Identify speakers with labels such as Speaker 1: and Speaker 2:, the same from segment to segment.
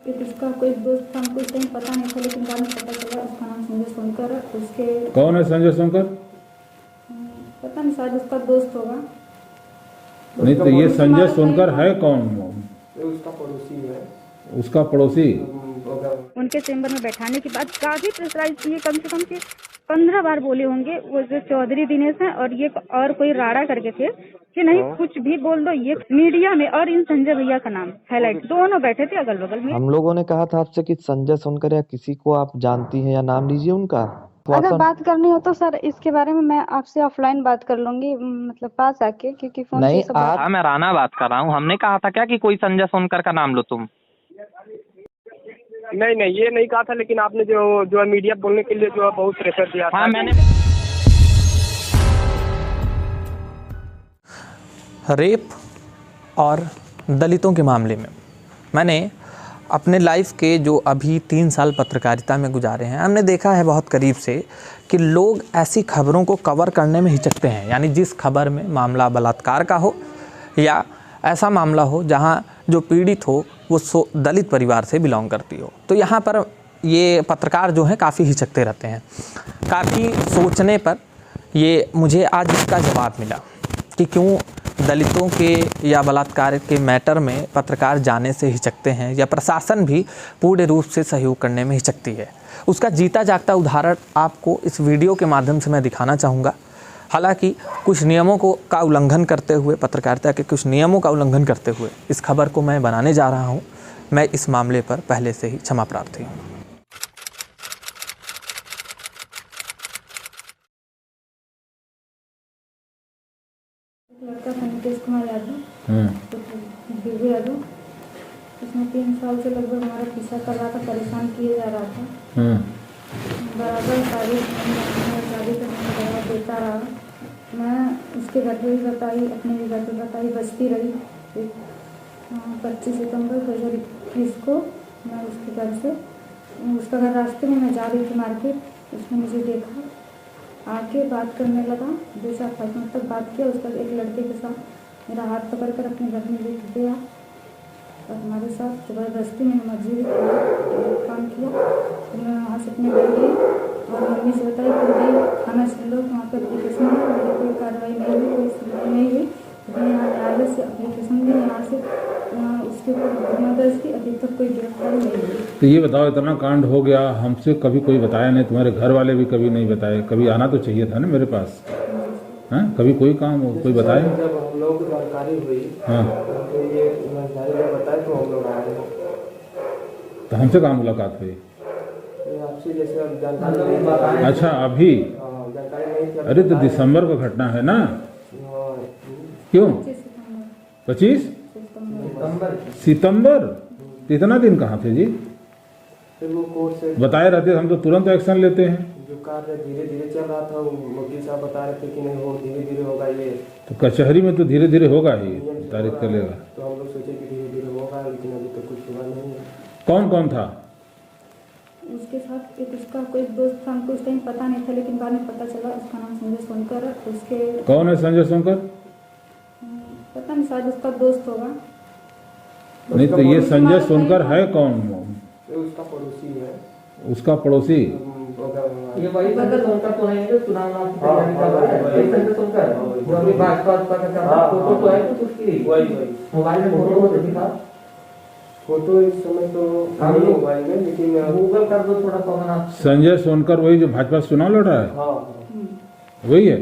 Speaker 1: इसका कोई दोस्त था, हमको इस टाइम पता नहीं था, लेकिन बाद में पता चला उसका नाम संजय सोनकर है। उसके
Speaker 2: कौन है संजय सोनकर?
Speaker 1: पता नहीं, शायद उसका दोस्त होगा।
Speaker 2: नहीं तो ये संजय सोनकर है कौन?
Speaker 3: उसका पड़ोसी है।
Speaker 2: उसका पड़ोसी?
Speaker 1: उनके चेंबर में बैठाने के बाद काफी प्रेशराइज किए, कम से कम के 15 बार बोले होंगे वो जो चौधरी दिनेश है और ये और कोई राड़ा करके थे कि नहीं कुछ भी बोल दो ये मीडिया में, और इन संजय भैया का नाम हाईलाइट, दोनों बैठे थे अगल बगल में।
Speaker 4: हम लोगों ने कहा था आपसे कि संजय सोनकर या किसी को आप जानती हैं या नाम लीजिए उनका।
Speaker 1: अगर बात करनी हो तो सर इसके बारे में मैं आपसे ऑफलाइन बात कर लूंगी, मतलब पास आके, क्योंकि फोन
Speaker 4: नहीं,
Speaker 1: से सब बात।
Speaker 5: हाँ मैं राणा बात कर रहा हूँ। हमने कहा था क्या कि कोई संजय सोनकर का नाम लो तुम?
Speaker 3: नहीं ये नहीं कहा था, लेकिन आपने जो मीडिया बोलने के लिए जो है बहुत प्रेशर दिया था।
Speaker 5: हाँ मैंने
Speaker 6: रेप और दलितों के मामले में मैंने अपने लाइफ के जो अभी 3 साल पत्रकारिता में गुजारे हैं, हमने देखा है बहुत करीब से कि लोग ऐसी खबरों को कवर करने में हिचकते हैं। यानी जिस खबर में मामला बलात्कार का हो या ऐसा मामला हो जहां जो पीड़ित हो वो दलित परिवार से बिलोंग करती हो, तो यहाँ पर ये पत्रकार जो हैं काफ़ी हिचकते रहते हैं। काफ़ी सोचने पर ये मुझे आज इसका जवाब मिला कि क्यों दलितों के या बलात्कार के मैटर में पत्रकार जाने से हिचकते हैं या प्रशासन भी पूर्ण रूप से सहयोग करने में हिचकती है। उसका जीता जागता उदाहरण आपको इस वीडियो के माध्यम से मैं दिखाना चाहूँगा। हालांकि कुछ नियमों का उल्लंघन करते हुए, पत्रकारिता के कुछ नियमों का उल्लंघन करते हुए इस खबर को मैं बनाने जा रहा हूँ। मैं इस मामले पर पहले से ही क्षमा प्रार्थी हूँ।
Speaker 1: लड़का था नीतीश कुमार यादव, दिव्य यादव, उसने 3 साल से लगभग हमारा पीछा कर रहा था, परेशान किए जा रहा था। बराबर शादी करने का जवाब देता रहा। मैं उसके घर पे भी बताई, अपने भी घर पे बताई, बचती रही। 25 सितंबर 2021 को मैं उसके घर से, उसका घर रास्ते में मैं जा रही थी मार्केट, उसने मुझे देखा, आके बात करने लगा। 2-4 मिनट तक बात किया। उसका एक लड़के के साथ मेरा हाथ पकड़ कर अपने घर में लेके गया और हमारे साथ ज़बरदस्ती में मस्जिद काम किया। तो मैं वहाँ से अपने घर गई और मम्मी से बताई कि भाई खाना छीन लो, वहाँ पर एप्लीकेशन है, मेरी कोई कार्रवाई नहीं हुई, कोई सुनवाई नहीं हुई। मैं यहाँ न्यायालय से एप्लीकेशन दी, यहाँ से उसके ऊपर मुकदमा दर्ज की, अभी तक कोई गिरफ्तारी नहीं हुई।
Speaker 2: तो ये बताओ, इतना कांड हो गया, हमसे कभी कोई बताया नहीं, तुम्हारे घर वाले भी कभी नहीं बताए? कभी आना तो चाहिए था ना मेरे पास। हाँ, कभी कोई काम हो, कोई बताए?
Speaker 3: जब हम लोग को जानकारी हुई,
Speaker 2: हाँ,
Speaker 3: तो ये बताया तो हम लोग आए।
Speaker 2: तो हमसे कहाँ मुलाकात हुई?
Speaker 3: आपसे जैसे अब जानकारी।
Speaker 2: अच्छा, अभी?
Speaker 3: जानकारी नहीं थी।
Speaker 2: अरे तो दिसंबर का घटना है ना? क्यों 25 सितंबर? इतना दिन कहाँ थे जी?
Speaker 3: फिर वो कोर्ट से
Speaker 2: बताए रहते हम तो तुरंत एक्शन लेते हैं।
Speaker 3: जो कार्य धीरे धीरे चल रहा था, वकील साहब बता रहे थे कि नहीं वो धीरे धीरे होगा। ये
Speaker 2: तो कचहरी में तो धीरे धीरे होगा ही, तारीख चलेगा।
Speaker 3: तो हम लोग सोचे कि धीरे धीरे होगा, लेकिन अभी तक कुछ हुआ नहीं है।
Speaker 2: कौन कौन था
Speaker 1: उसके साथ? एक उसका कोई दोस्त था, हमको उस टाइम पता नहीं था, लेकिन बाद में पता चला उसका नाम संजय सोनकर है। उसके
Speaker 2: कौन है संजय सोनकर?
Speaker 1: पता नहीं, शायद उसका दोस्त होगा।
Speaker 2: नहीं तो ये संजय सोनकर है कौन?
Speaker 3: ये उसका पड़ोसी है।
Speaker 2: उसका पड़ोसी?
Speaker 7: ये वही संजय सोनकर तो है जो चुनाव की तैयारी कर रहा है। वही संजय सोनकर जो अभी भाजपा का फोटो तो है कुछ उसकी, वही मोबाइल में फोटो देखी था।
Speaker 3: फोटो इस समय तो नहीं मोबाइल में, लेकिन
Speaker 7: गूगल कर दो थोड़ा पवन।
Speaker 2: संजय सोनकर वही जो भाजपा से चुनाव लड़ रहा है?
Speaker 3: हाँ
Speaker 2: वही है।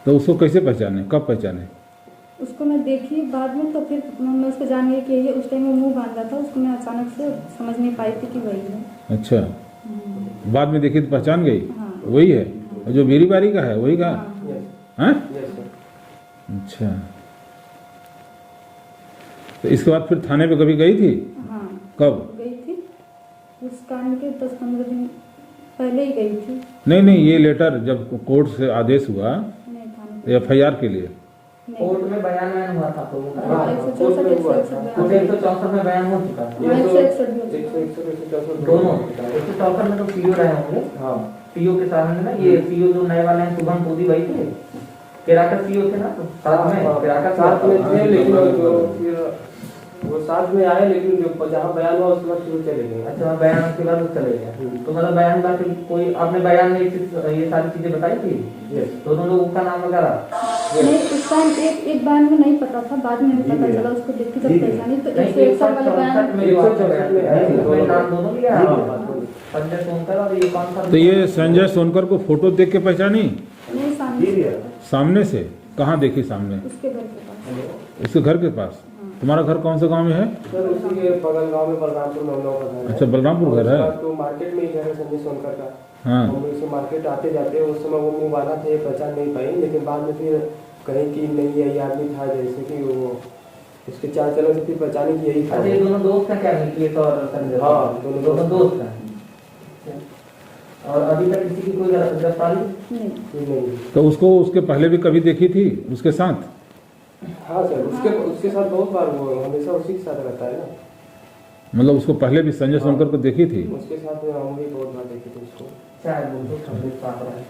Speaker 2: तो उसको कैसे पहचाने, कब पहचाने?
Speaker 1: उसको मैं देखी बाद में, तो फिर मैं उसको जान गई कि ये उस टाइम में मुंह बांधा था, उसको मैं अचानक से समझ नहीं पाई थी कि वही है।
Speaker 2: अच्छा, बाद में देखी तो पहचान गई?
Speaker 1: हाँ।
Speaker 2: वही है जो मेरी बारी का है, वही का? हाँ? अच्छा, तो इसके बाद फिर थाने पे कभी गई थी?
Speaker 1: हाँ
Speaker 2: कब
Speaker 1: गई थी? उस कांड के 10-15 दिन पहले ही गई थी।
Speaker 2: नहीं, ये लेटर जब कोर्ट से आदेश हुआ
Speaker 1: नहीं, थाने पे
Speaker 2: FIR के लिए?
Speaker 7: कोर्ट में बयान हुआ था तो वो
Speaker 1: 164
Speaker 7: में बयान हो चुका है।
Speaker 1: 161
Speaker 7: दोनों 164 में तो पीओ रहे होंगे। हाँ, पीओ के सामने ना, ये पीओ जो नए वाले हैं शुभम मोदी भाई थे, केराकर पीओ थे ना, तो साथ में केराकर साथ में थे, लेकिन फिर
Speaker 3: वो साथ में आए, लेकिन जो जहाँ बयान हुआ उसके बाद फिर चले गए।
Speaker 7: अच्छा, बयान के बाद वो चले गए। तो मतलब बयान बाद कोई आपने बयान में ये सारी चीजें बताई थी?
Speaker 3: यस।
Speaker 7: दोनों लोगों का नाम वगैरह?
Speaker 1: नहीं, उस टाइम एक बयान में नहीं पता था, बाद में पता चला उसको देख के जब पहचानी तो 161 वाले बयान
Speaker 7: में नाम दोनों लिया, संजय सोनकर और ये कौन सा?
Speaker 2: तो ये संजय सोनकर को फोटो देख के पहचानी?
Speaker 1: नहीं, सामने
Speaker 2: सामने से? कहाँ देखी सामने?
Speaker 1: उसके घर के पास।
Speaker 2: उसके घर के पास? तुम्हारा घर कौन से गांव में है?
Speaker 3: सर उसी के बगल गांव में बलरामपुर में हम लोगों का घर है।
Speaker 2: अच्छा, बलरामपुर घर है।
Speaker 3: तो मार्केट में ही घर है संजय सोनकर का।
Speaker 2: हाँ।
Speaker 3: हम लोग मार्केट आते जाते उस समय वो मुँह वाला थे, पहचान नहीं पाई, लेकिन बाद में फिर कहीं की नहीं यही आदमी था, जैसे कि वो उसके चार चलों से फिर पहचाने की यही था।
Speaker 7: अच्छा, ये दोनों दोस्त हैं क्या, निकेश और संजय?
Speaker 3: हाँ,
Speaker 7: दोनों दोस्त हैं। और अभी तक किसी की कोई गिरफ्तारी
Speaker 3: नहीं?
Speaker 2: तो उसको उसके पहले भी कभी देखी थी उसके साथ?
Speaker 3: हाँ सर, उसके साथ बहुत बार, वो हमेशा उसी के साथ रहता है ना।
Speaker 2: मतलब उसको पहले भी संजय सोनकर को देखी थी?
Speaker 3: उसके साथ में हम भी बहुत बार देखे थे उसको।
Speaker 7: शायद वो तो संजय साथ रहे।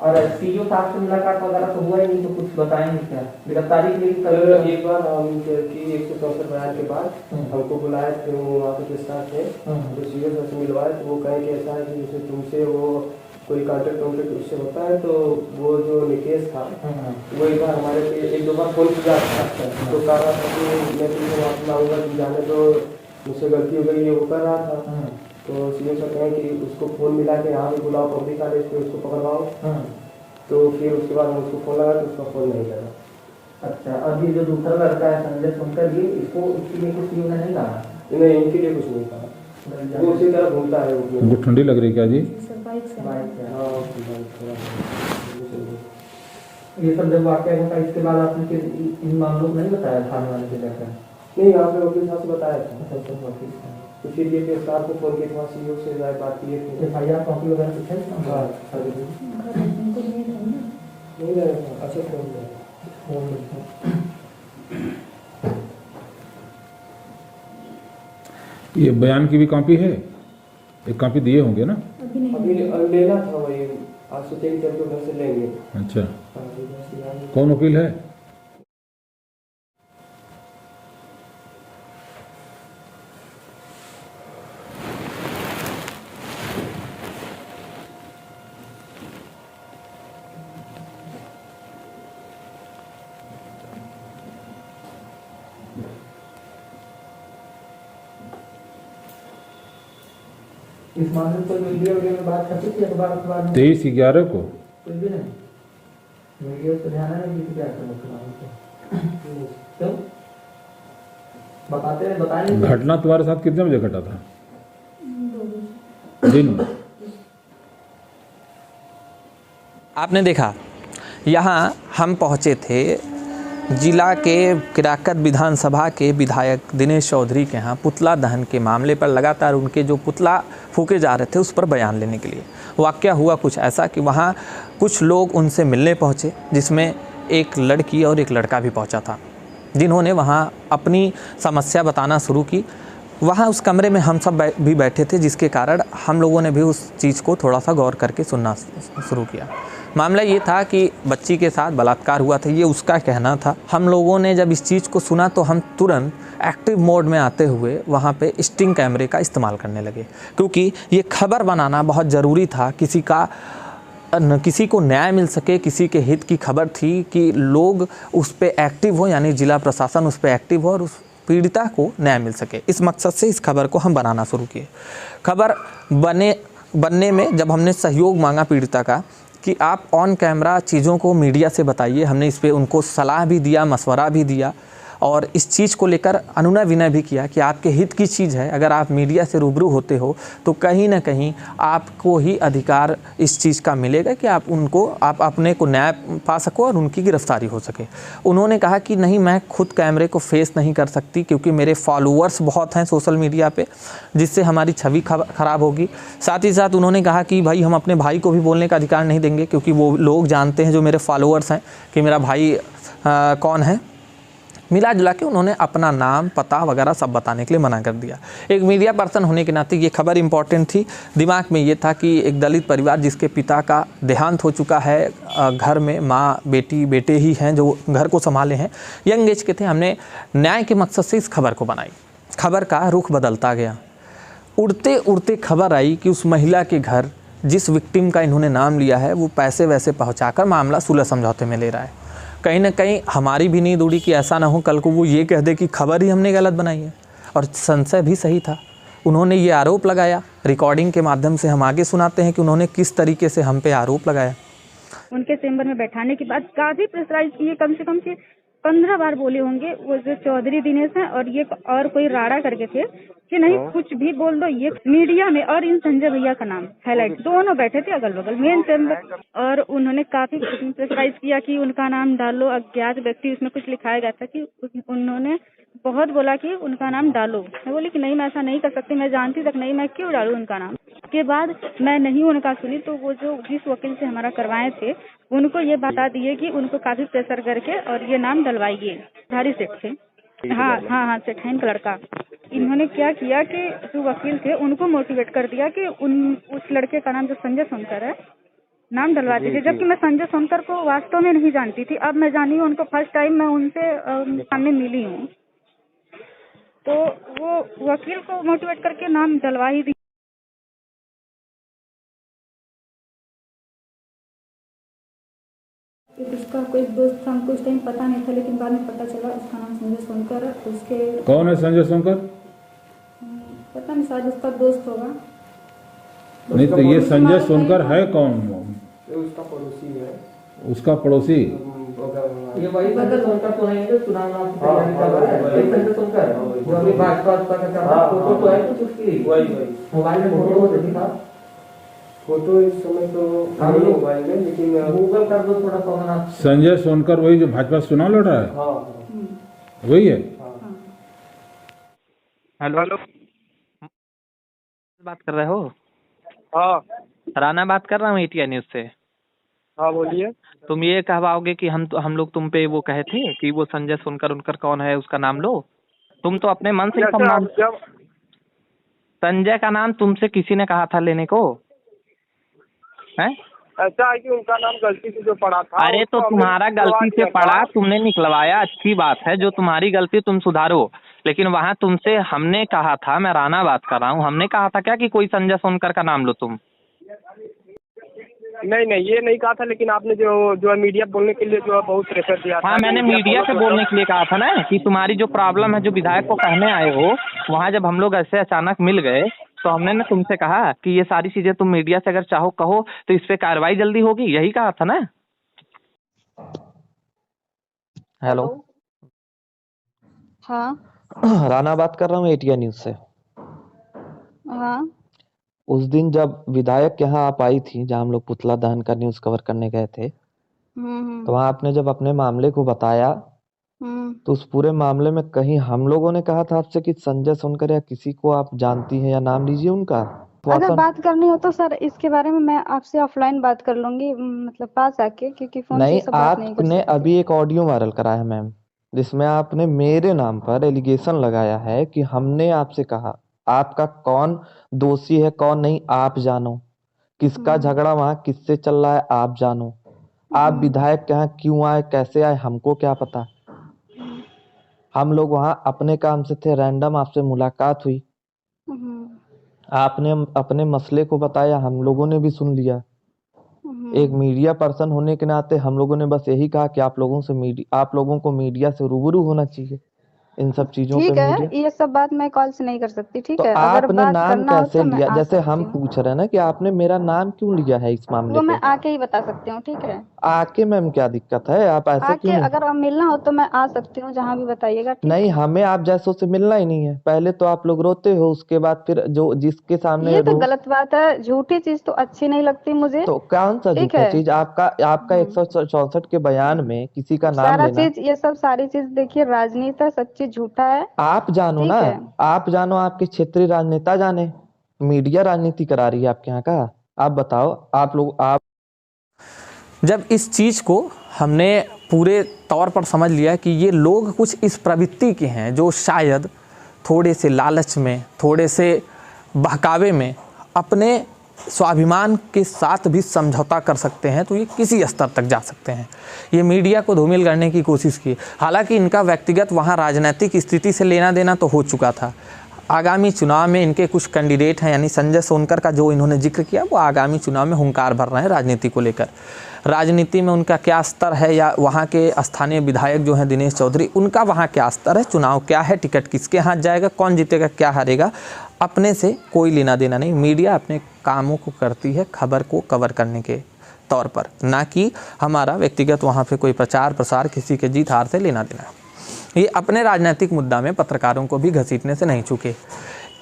Speaker 7: और सीईओ साहब से मुलाकात वगैरह तो हुआ ही नहीं, तो कुछ बताएंगे क्या गिरफ्तारी के लिए?
Speaker 3: कल एक बार हम की 164 बयान के बाद हमको बुलाया थे, वो वहाँ पे के साथ थे, तो सीईओ सर से मिलवाए, तो वो कहे कि ऐसा है कि जैसे तुमसे वो कोई कॉन्टेक्ट उससे होता है, तो वो जो निकेश था वो एक बार हमारे पे 1-2 बार फोन किया था, तो कह रहा था कि मैं तुमसे वापस लाऊंगा, तुम जाने तो मुझसे गलती हो गई, ये वो कर रहा था। तो सीएम सर कहें कि उसको फोन मिला के यहाँ भी बुलाओ पब्लिक कॉलेज पे, उसको पकड़वाओ। तो फिर उसके बाद हम उसको फोन लगा तो उसका फोन नहीं लगा।
Speaker 7: अच्छा, अभी जो दूसरा लड़का है संजय सोनकर, ये इसको इसके लिए कुछ सीईओ ने नहीं कहा?
Speaker 3: नहीं, इनके लिए कुछ नहीं कहा, वो उसी तरह घूमता है।
Speaker 2: उनको ठंडी लग रही क्या जी?
Speaker 1: बाइक से
Speaker 7: ये सब जब वाकया होता है इसके बाद आपने इन मामलों को नहीं बताया थाने वाले के जाकर?
Speaker 3: नहीं, यहाँ पे वकील साहब से बताया था।
Speaker 7: वकील
Speaker 3: तो फिर ये के साथ में फोन किया था, सीईओ से बात की थी।
Speaker 7: एफआईआर कॉपी वगैरह कुछ है?
Speaker 3: हाँ,
Speaker 1: उनको नहीं था।
Speaker 3: नहीं रहेगा। अच्छा, फोन
Speaker 2: ये बयान की भी कॉपी है? एक कॉपी दिए होंगे ना?
Speaker 3: अभी लेना था, वही आज सोचे कि चल घर से लेंगे।
Speaker 2: अच्छा, कौन वकील है?
Speaker 7: इस मामले पर मीडिया वगैरह में बात करती थी अखबार में?
Speaker 2: 23/11 को
Speaker 7: कुछ भी नहीं, मीडिया तो ध्यान नहीं दी थी क्या क्यों बताएंगे?
Speaker 2: घटना तुम्हारे साथ कितने बजे घटा था? दिन में?
Speaker 6: आपने देखा, यहाँ हम पहुँचे थे जिला के किराकत विधानसभा के विधायक दिनेश चौधरी के यहाँ पुतला दहन के मामले पर लगातार उनके जो पुतला फूके जा रहे थे उस पर बयान लेने के लिए। वाकया हुआ कुछ ऐसा कि वहाँ कुछ लोग उनसे मिलने पहुँचे, जिसमें एक लड़की और एक लड़का भी पहुँचा था, जिन्होंने वहाँ अपनी समस्या बताना शुरू की। वहाँ उस कमरे में हम सब भी बैठे थे, जिसके कारण हम लोगों ने भी उस चीज़ को थोड़ा सा गौर करके सुनना शुरू किया। मामला ये था कि बच्ची के साथ बलात्कार हुआ था, ये उसका कहना था। हम लोगों ने जब इस चीज़ को सुना तो हम तुरंत एक्टिव मोड में आते हुए वहाँ पे स्टिंग कैमरे का इस्तेमाल करने लगे, क्योंकि ये खबर बनाना बहुत ज़रूरी था। किसी को न्याय मिल सके, किसी के हित की खबर थी कि लोग उस पर एक्टिव हो, यानी जिला प्रशासन उस पर एक्टिव हो और उस पीड़िता को न्याय मिल सके। इस मकसद से इस खबर को हम बनाना शुरू किए। खबर बनने में जब हमने सहयोग मांगा पीड़िता का कि आप ऑन कैमरा चीज़ों को मीडिया से बताइए, हमने इस पे उनको सलाह भी दिया, मशवरा भी दिया और इस चीज़ को लेकर अनुनय विनय भी किया कि आपके हित की चीज़ है, अगर आप मीडिया से रूबरू होते हो तो कहीं ना कहीं आपको ही अधिकार इस चीज़ का मिलेगा कि आप अपने को न्याय पा सको और उनकी गिरफ्तारी हो सके। उन्होंने कहा कि नहीं, मैं खुद कैमरे को फेस नहीं कर सकती क्योंकि मेरे फॉलोअर्स बहुत हैं सोशल मीडिया पे, जिससे हमारी छवि खराब होगी। साथ ही साथ उन्होंने कहा कि भाई हम अपने भाई को भी बोलने का अधिकार नहीं देंगे, क्योंकि वो लोग जानते हैं जो मेरे फॉलोअर्स हैं कि मेरा भाई कौन है। मिला जुला के उन्होंने अपना नाम पता वगैरह सब बताने के लिए मना कर दिया। एक मीडिया पर्सन होने के नाते ये खबर इम्पॉर्टेंट थी। दिमाग में ये था कि एक दलित परिवार जिसके पिता का देहांत हो चुका है, घर में माँ बेटी बेटे ही हैं जो घर को संभाले हैं, यंग एज के थे। हमने न्याय के मकसद से इस खबर को बनाई। खबर का रुख बदलता गया। उड़ते उड़ते खबर आई कि उस महिला के घर जिस विक्टिम का इन्होंने नाम लिया है वो पैसे वैसे पहुँचाकर मामला सुलह समझौते में ले रहा है। कहीं ना कहीं हमारी भी नींद उड़ी कि ऐसा ना हो कल को वो ये कह दे कि खबर ही हमने गलत बनाई है। और संशय भी सही था। उन्होंने ये आरोप लगाया। रिकॉर्डिंग के माध्यम से हम आगे सुनाते हैं कि उन्होंने किस तरीके से हम पे आरोप लगाया।
Speaker 1: उनके चेंबर में बैठाने के बाद काफी प्रेशराइज किए, कम से 15 बार बोले होंगे वो जो चौधरी दिनेश हैं और ये और कोई राड़ा करके थे कि नहीं कुछ भी बोल दो। ये मीडिया में और इन संजय भैया का नाम हाईलाइट, दोनों बैठे थे अगल बगल मेन चैम्बर, और उन्होंने काफी प्रेशराइज किया कि उनका नाम डालो। अज्ञात व्यक्ति उसमें कुछ लिखाया गया था कि उन्होंने बहुत बोला कि उनका नाम डालो। मैं बोली कि नहीं मैं ऐसा नहीं कर सकती, मैं जानती तक नहीं, मैं क्यों डालूं उनका नाम। के बाद मैं नहीं उनका सुनी तो वो जो जिस वकील से हमारा करवाए थे उनको ये बता दिए कि उनको काफी प्रेशर करके और ये नाम डलवाइए। धारी सेठ थे, हाँ सेठ है इनका लड़का। इन्होंने क्या किया कि जो वकील थे उनको मोटिवेट कर दिया कि उस लड़के का नाम जो संजय सोनकर है नाम डलवा दीजिए, जबकि मैं संजय सोनकर को वास्तव में नहीं जानती थी। अब मैं जानी हूँ उनको, फर्स्ट टाइम मैं उनसे सामने मिली हूँ। तो वो वकील को मोटिवेट करके नाम डलवा ही दी। उसका कोई दोस्त था, हमको उस टाइम पता नहीं था, लेकिन बाद में पता चला उसका नाम संजय सोनकर है। उसके
Speaker 2: कौन है संजय सोनकर?
Speaker 1: पता नहीं, शायद उसका दोस्त होगा।
Speaker 2: नहीं तो ये संजय सोनकर है कौन?
Speaker 3: उसका पड़ोसी है।
Speaker 2: उसका पड़ोसी?
Speaker 7: ये वही संजय सोनकर तो नहीं है जो चुनाव नाम की तैयारी कर रहा है? वही संजय सोनकर जो अभी भाजपा का कर रहा है। फोटो तो है कुछ उसकी? वही मोबाइल में फोटो देखी था?
Speaker 3: फोटो इस समय तो नहीं मोबाइल में, लेकिन
Speaker 7: गूगल कर दो थोड़ा सा।
Speaker 2: संजय सोनकर वही जो भाजपा चुनाव लड़ रहा है?
Speaker 3: हाँ
Speaker 2: वही है।
Speaker 5: हेलो, बात कर रहे हो?
Speaker 3: हाँ
Speaker 5: राणा बात कर रहा हूँ एटीएन न्यूज से।
Speaker 3: हाँ बोलिए।
Speaker 5: तुम ये कहवाओगे कि हम लोग तुम पे वो कहे थे कि वो संजय सोनकर उनकर कौन है उसका नाम लो? तुम तो अपने मन से सब नाम, संजय का नाम तुमसे किसी ने कहा था लेने को है?
Speaker 3: ऐसा है कि उनका नाम गलती से जो पड़ा था।
Speaker 5: अरे तो तुम्हारा गलती से पड़ा, तुमने निकलवाया, अच्छी बात है। जो तुम्हारी गलती तुम सुधारो, लेकिन वहाँ तुमसे हमने कहा था, मैं राणा बात कर रहा हूँ, हमने कहा था क्या कि कोई संजय सोनकर का नाम लो तुम?
Speaker 3: नहीं ये नहीं कहा था, लेकिन आपने जो मीडिया बोलने के लिए जो है बहुत प्रेशर दिया था।
Speaker 5: हाँ, मैंने मीडिया से बोलने के लिए कहा था ना कि तुम्हारी जो प्रॉब्लम है जो विधायक को कहने आए हो, वहाँ जब हम लोग ऐसे अचानक मिल गए तो हमने ना तुमसे कहा कि ये सारी चीजें तुम मीडिया से अगर चाहो कहो तो इस पे कार्रवाई जल्दी होगी, यही कहा था ना।
Speaker 4: हेलो,
Speaker 1: हाँ
Speaker 4: राणा बात कर रहा हूँ एटीएन न्यूज से।
Speaker 1: हाँ
Speaker 4: उस दिन जब विधायक यहाँ आप आई थी, जहाँ हम लोग पुतला दहन का न्यूज कवर करने गए थे, तो वहाँ आपने जब अपने मामले को बताया तो उस पूरे मामले में कहीं हम लोगों ने कहा था आपसे कि संजय सोनकर या किसी को आप जानती हैं या नाम लीजिए उनका।
Speaker 1: अगर बात करनी हो तो सर इसके बारे में मैं आपसे ऑफलाइन बात कर लूंगी, मतलब पास आके, क्योंकि फोन
Speaker 4: नहीं,
Speaker 1: पे सब बात नहीं कर
Speaker 4: आपने
Speaker 1: सकती।
Speaker 4: अभी एक ऑडियो वायरल करा है मैम, जिसमें आपने मेरे नाम पर एलिगेशन लगाया है कि हमने आपसे कहा आपका कौन दोषी है कौन नहीं आप जानो, किसका झगड़ा वहाँ किससे चल रहा है आप जानो, आप विधायक के यहाँ क्यों आए कैसे आए हमको क्या पता। हम लोग वहाँ अपने काम से थे, रैंडम आपसे मुलाकात हुई, आपने अपने मसले को बताया, हम लोगों ने भी सुन लिया। एक मीडिया पर्सन होने के नाते हम लोगों ने बस यही कहा कि आप लोगों को मीडिया से रूबरू होना चाहिए इन सब चीजों पे।
Speaker 1: ठीक है,
Speaker 4: मीडिया
Speaker 1: ये सब बात मैं कॉल से नहीं कर सकती। ठीक
Speaker 4: तो
Speaker 1: है, अगर
Speaker 4: आपने
Speaker 1: बात
Speaker 4: नाम
Speaker 1: करना हो
Speaker 4: कैसे
Speaker 1: तो मैं
Speaker 4: लिया?
Speaker 1: आ
Speaker 4: जैसे हम
Speaker 1: सकती हूँ।
Speaker 4: पूछ रहे हैं ना कि आपने मेरा नाम क्यों लिया है इस मामले
Speaker 1: वो मैं
Speaker 4: पे,
Speaker 1: आके ही बता सकती हूँ। ठीक है,
Speaker 4: आके मैम क्या दिक्कत है? आप ऐसे
Speaker 1: आके
Speaker 4: क्यों नहीं?
Speaker 1: अगर आप मिलना हो तो मैं आ सकती हूँ, जहाँ भी बताइएगा। ठीक
Speaker 4: नहीं,
Speaker 1: है?
Speaker 4: हमें आप जैसों से मिलना ही नहीं है। पहले तो आप लोग रोते हो, उसके बाद फिर जो जिसके सामने
Speaker 1: ये तो गलत बात है, झूठी चीज तो अच्छी नहीं लगती मुझे।
Speaker 4: तो कौन सा
Speaker 1: ठीक
Speaker 4: झूठा
Speaker 1: है।
Speaker 4: चीज? आपका 164 के बयान में किसी का नाम
Speaker 1: सारा
Speaker 4: लेना।
Speaker 1: चीज, ये सब सारी चीज देखिए राजनीति है, सच्ची झूठा है।
Speaker 4: आप जानो
Speaker 1: ठीक
Speaker 4: ना,
Speaker 1: है।
Speaker 4: आप जानो, आपके क्षेत्रीय राजनेता जाने, मीडिया राजनीति करा रही है आपके यहाँ का। आप बताओ, आप
Speaker 6: जब इस चीज़ को हमने पूरे तौर पर समझ लिया कि ये लोग कुछ इस प्रवृत्ति के हैं जो शायद थोड़े से लालच में, थोड़े से बहकावे में अपने स्वाभिमान के साथ भी समझौता कर सकते हैं, तो ये किसी स्तर तक जा सकते हैं। ये मीडिया को धूमिल करने की कोशिश की। हालांकि इनका व्यक्तिगत वहाँ राजनीतिक स्थिति से लेना देना तो हो चुका था। आगामी चुनाव में इनके कुछ कैंडिडेट हैं, यानी संजय सोनकर का जो इन्होंने जिक्र किया, वो आगामी चुनाव में हुंकार भर रहे हैं राजनीति को लेकर। राजनीति में उनका क्या स्तर है, या वहाँ के स्थानीय विधायक जो हैं दिनेश चौधरी, उनका वहाँ क्या स्तर है, चुनाव क्या है, टिकट किसके हाथ जाएगा, कौन जीतेगा, क्या हारेगा, अपने से कोई लेना देना नहीं। मीडिया अपने कामों को करती है खबर को कवर करने के तौर पर, ना कि हमारा व्यक्तिगत वहाँ पे कोई प्रचार प्रसार, किसी के जीत हार से लेना देना है। ये अपने राजनीतिक मुद्दा में पत्रकारों को भी घसीटने से नहीं चूके।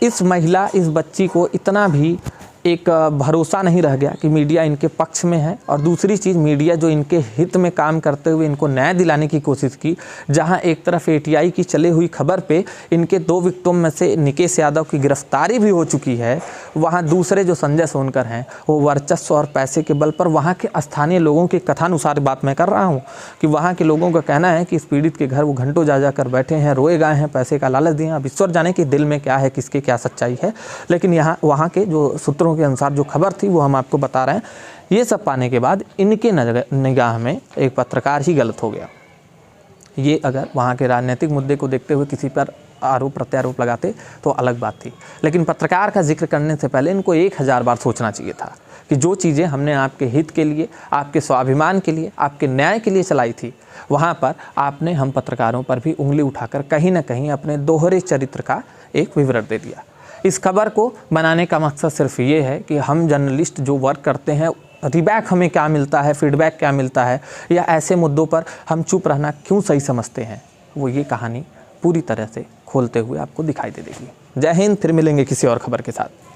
Speaker 6: इस महिला, इस बच्ची को इतना भी एक भरोसा नहीं रह गया कि मीडिया इनके पक्ष में है। और दूसरी चीज़, मीडिया जो इनके हित में काम करते हुए इनको न्याय दिलाने की कोशिश की, जहां एक तरफ एटीआई की चली हुई खबर पे इनके 2 विक्टिम में से निकेश यादव की गिरफ्तारी भी हो चुकी है, वहां दूसरे जो संजय सोनकर हैं वो वर्चस्व और पैसे के बल पर, वहाँ के स्थानीय लोगों के कथानुसार बात मैं कर रहा हूँ कि वहाँ के लोगों का कहना है कि इस पीड़ित के घर वो घंटों जा जाकर बैठे हैं, रोए गए हैं, पैसे का लालच दिए। अब ईश्वर जाने कि दिल में क्या है, किसके क्या सच्चाई है, लेकिन यहाँ वहाँ के जो सूत्रों के अनुसार जो खबर थी वो हम आपको बता रहे हैं। ये सब पाने के बाद इनके निगाह में एक पत्रकार ही गलत हो गया। ये अगर वहाँ के राजनीतिक मुद्दे को देखते हुए किसी पर आरोप प्रत्यारोप लगाते तो अलग बात थी, लेकिन पत्रकार का जिक्र करने से पहले इनको 1000 बार सोचना चाहिए था कि जो चीज़ें हमने आपके हित के लिए, आपके स्वाभिमान के लिए, आपके न्याय के लिए चलाई थी, वहाँ पर आपने हम पत्रकारों पर भी उंगली उठाकर कहीं ना कहीं अपने दोहरे चरित्र का एक विवरण दे दिया। इस खबर को बनाने का मकसद सिर्फ ये है कि हम जर्नलिस्ट जो वर्क करते हैं, रिबैक हमें क्या मिलता है, फीडबैक क्या मिलता है, या ऐसे मुद्दों पर हम चुप रहना क्यों सही समझते हैं, वो ये कहानी पूरी तरह से खोलते हुए आपको दिखाई दे देगी। जय हिंद, फिर मिलेंगे किसी और खबर के साथ।